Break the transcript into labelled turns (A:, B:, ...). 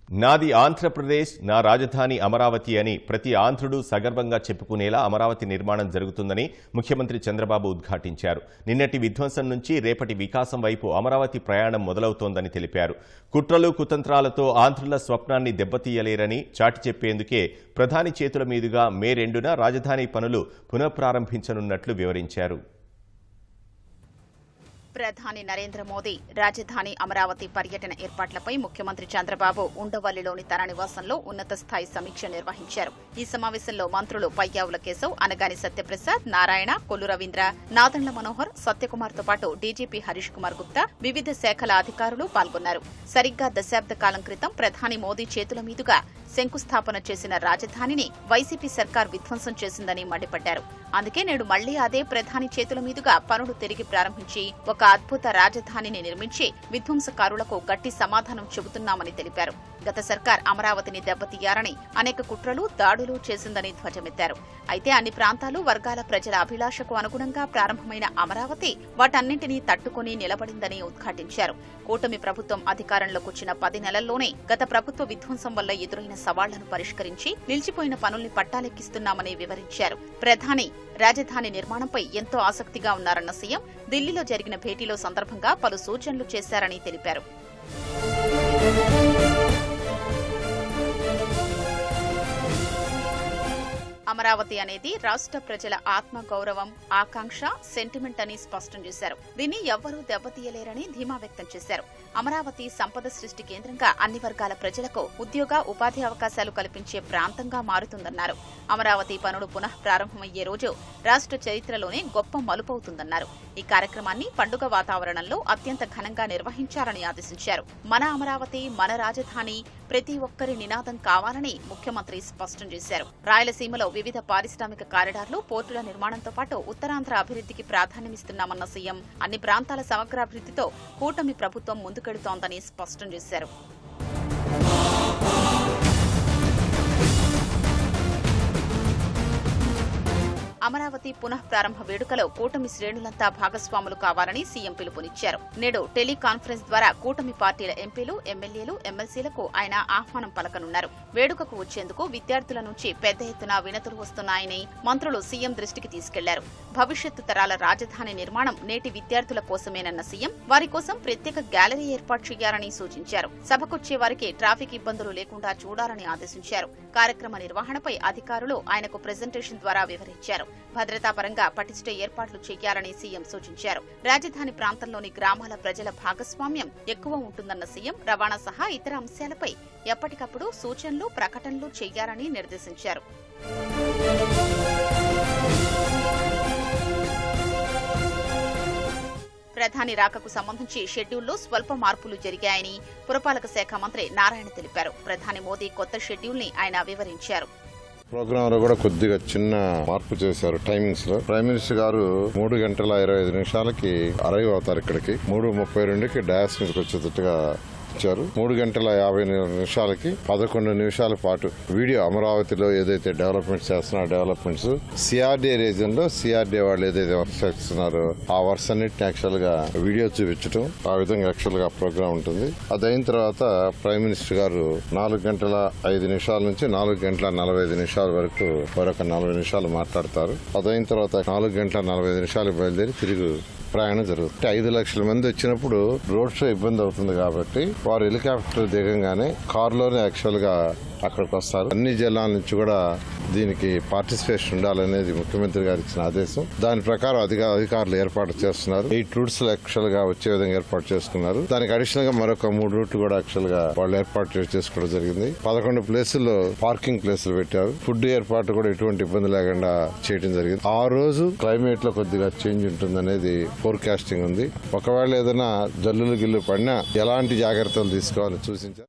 A: నాది ఆంధ్రప్రదేశ్, నా రాజధాని అమరావతి అని ప్రతి ఆంధ్రుడు సగర్వంగా చెప్పుకునేలా అమరావతి నిర్మాణం జరుగుతుందని ముఖ్యమంత్రి చంద్రబాబు ఉద్ఘాటించారు. నిన్నటి విధ్వంసం నుంచి రేపటి వికాసం వైపు అమరావతి ప్రయాణం మొదలవుతోందని తెలిపారు. కుట్రలు కుతంత్రాలతో ఆంధ్రుల స్వప్నాన్ని దెబ్బతీయలేరని చాటి చెప్పేందుకే ప్రధాని చేతుల మీదుగా మే 2న రాజధాని పనులు పునఃప్రారంభించనున్నట్లు వివరించారు.
B: ప్రధాని నరేంద్ర మోదీ రాజధాని అమరావతి పర్యటన ఏర్పాట్లపై ముఖ్యమంత్రి చంద్రబాబు ఉండవల్లిలోని తన నివాసంలో ఉన్నత స్థాయి సమీక్ష నిర్వహించారు. ఈ సమావేశంలో మంత్రులు పయ్యావుల కేశవ్, అనగాని సత్యప్రసాద్, నారాయణ, కొల్లు రవీంద్ర, నాదెండ్ల మనోహర్, సత్యకుమార్తో పాటు డీజీపీ హరీష్ కుమార్ గుప్తా, వివిధ శాఖల అధికారులు పాల్గొన్నారు. సరిగ్గా దశాబ్ద కాలం క్రితం ప్రధాని మోదీ చేతుల మీదుగా శంకుస్థాపన చేసిన రాజధానిని వైసీపీ సర్కార్ విధ్వంసం చేసిందని మండిపడ్డారు. అందుకే నేడు మళ్లీ అదే ప్రధాని చేతుల మీదుగా పనులు తిరిగి ప్రారంభించి ఒక అద్భుత రాజధానిని నిర్మించి విధ్వంసకారులకు గట్టి సమాధానం చెబుతున్నామని తెలిపారు. గత సర్కార్ అమరావతిని దెబ్బతీయారని అనేక కుట్రలు, దాడులు చేసిందని ధ్వజమెత్తారు. అయితే అన్ని ప్రాంతాలు, వర్గాల ప్రజల అభిలాషకు అనుగుణంగా ప్రారంభమైన అమరావతి వాటన్నింటినీ తట్టుకుని నిలబడిందని ఉద్ఘాటించారు. కూటమి ప్రభుత్వం అధికారంలోకి వచ్చిన 10 నెలల్లోనే గత ప్రభుత్వ విధ్వంసం వల్ల ఎదురైన సవాళ్లను పరిష్కరించి నిలిచిపోయిన పనుల్ని పట్టాలెక్కిస్తున్నామని వివరించారు. ప్రధాని రాజధాని నిర్మాణంపై ఎంతో ఆసక్తిగా ఉన్నారన్న సీఎం ఢిల్లీలో జరిగిన భేటీలో సందర్భంగా పలు సూచనలు చేశారని తెలిపారు. అమరావతి అనేది రాష్ట్ర ప్రజల ఆత్మగౌరవం, ఆకాంక్ష, సెంటిమెంట్ అని స్పష్టం చేశారు. దీన్ని ఎవ్వరూ దెబ్బతీయలేరని ధీమా వ్యక్తం చేశారు. అమరావతి సంపద సృష్టి కేంద్రంగా అన్ని వర్గాల ప్రజలకు ఉద్యోగ, ఉపాధి అవకాశాలు కల్పించే ప్రాంతంగా మారుతుందన్నారు. అమరావతి పనులు పునః ప్రారంభమయ్యే రోజు రాష్ట్ర చరిత్రలోనే గొప్ప మలుపవుతుందన్నారు. ఈ కార్యక్రమాన్ని పండుగ వాతావరణంలో అత్యంత ఘనంగా నిర్వహించాలని ఆదేశించారు. మన అమరావతి, మన రాజధాని ప్రతి ఒక్కరి నినాదం కావాలని ముఖ్యమంత్రి స్పష్టం చేశారు. రాయలసీమలో వివిధ పారిశ్రామిక కారిడార్లు, పోర్టుల నిర్మాణంతో పాటు ఉత్తరాంధ్ర అభివృద్ధికి ప్రాధాన్యమిస్తున్నామన్న సీఎం అన్ని ప్రాంతాల సమగ్రాభివృద్ధితో కూటమి ప్రభుత్వం ముందుకెడుతోందని స్పష్టం చేశారు. అమరావతి పునః ప్రారంభ వేడుకలో కూటమి శ్రేణులంతా భాగస్వాములు కావాలని సీఎం పిలుపునిచ్చారు. నేడు టెలికాన్ఫరెన్స్ ద్వారా కూటమి పార్టీల ఎంపీలు, ఎమ్మెల్యేలు, ఎమ్మెల్సీలకు ఆయన ఆహ్వానం పలకనున్నారు. వేడుకకు వచ్చేందుకు విద్యార్థుల నుంచి పెద్ద ఎత్తున వినతులు వస్తున్నాయని మంత్రులు సీఎం దృష్టికి తీసుకెళ్లారు. భవిష్యత్తు తరాల రాజధాని నిర్మాణం నేటి విద్యార్థుల కోసమేనన్న సీఎం వారి కోసం ప్రత్యేక గ్యాలరీ ఏర్పాటు చేయాలని సూచించారు. సభకొచ్చే వారికి ట్రాఫిక్ ఇబ్బందులు లేకుండా చూడాలని ఆదేశించారు. కార్యక్రమ నిర్వహణపై అధికారులు ఆయనకు ప్రెజెంటేషన్ ద్వారా వివరించారు. భద్రతాపరంగా పటిష్ట ఏర్పాట్లు చేయాలని సీఎం సూచించారు. రాజధాని ప్రాంతంలోని గ్రామాల ప్రజల భాగస్వామ్యం ఎక్కువ ఉంటుందన్న సీఎం రవాణా సహా ఇతర అంశాలపై ఎప్పటికప్పుడు సూచనలు, ప్రకటనలు చేయాలని నిర్దేశించారు. ప్రధాని రాకకు సంబంధించి షెడ్యూల్లో స్వల్ప మార్పులు జరిగాయని పురపాలక శాఖ మంత్రి నారాయణ తెలిపారు. ప్రధాని మోదీ కొత్త షెడ్యూల్ ని ఆయన వివరించారు.
C: ప్రోగ్రామ్ లో కూడా కొద్దిగా చిన్న మార్పు చేశారు టైమింగ్స్ లో. ప్రైమ్ మినిస్టర్ గారు 3:25 అరైవ్ అవుతారు ఇక్కడికి. 3:32కి డయాస్ మీదకి వచ్చేటట్టుగా ఇచ్చారు. 3:50 11 నిమిషాల పాటు వీడియో అమరావతిలో ఏదైతే డెవలప్మెంట్స్ చేస్తున్నారో డెవలప్మెంట్స్, సిఆర్డీఏ రీజన్ లో సిఆర్డీఏ వాళ్ళు ఏదైతే వర్క్ చేస్తున్నారో ఆ వర్క్స్ అన్నిటిని యాక్చువల్ గా వీడియో చూపించడం, ఆ విధంగా యాక్చువల్ గా ప్రోగ్రామ్ ఉంటుంది. అదైన తర్వాత ప్రైమ్ మినిస్టర్ గారు 4:05 నుంచి 4:45 వరకు మరొక 40 నిమిషాలు మాట్లాడతారు. అదైన తర్వాత 4:45 బయలుదేరి తిరిగి ప్రయాణం జరుగుతుంది. 5 లక్షల మంది వచ్చినప్పుడు రోడ్ షో ఇబ్బంది అవుతుంది కాబట్టి వారు హెలికాప్టర్ దిగంగానే కారులోనే యాక్చువల్ గా అక్కడికి వస్తారు. అన్ని జిల్లాల నుంచి కూడా దీనికి పార్టిసిపేషన్ ఉండాలనేది ముఖ్యమంత్రి గారు ఇచ్చిన ఆదేశం. దాని ప్రకారం అధికారులు ఏర్పాటు చేస్తున్నారు. 8 రూట్స్ యాక్చువల్ గా వచ్చే విధంగా ఏర్పాటు చేసుకున్నారు. దానికి అడిషనల్ గా మరొక 3 రూట్లు కూడా యాక్చువల్ గా వాళ్ళు ఏర్పాటు చేసుకోవడం జరిగింది. 11 ప్లేసుల్లో పార్కింగ్ ప్లేసులు పెట్టారు. ఫుడ్ ఏర్పాటు కూడా ఎటువంటి ఇబ్బంది లేకుండా చేయడం జరిగింది. ఆ రోజు క్లైమేట్ లో కొద్దిగా చేంజ్ ఉంటుందనేది ఫోర్కాస్టింగ్ ఉంది. ఒకవేళ ఏదైనా జల్లులు గిల్లు పడినా ఎలాంటి జాగ్రత్తలు తీసుకోవాలని సూచించారు.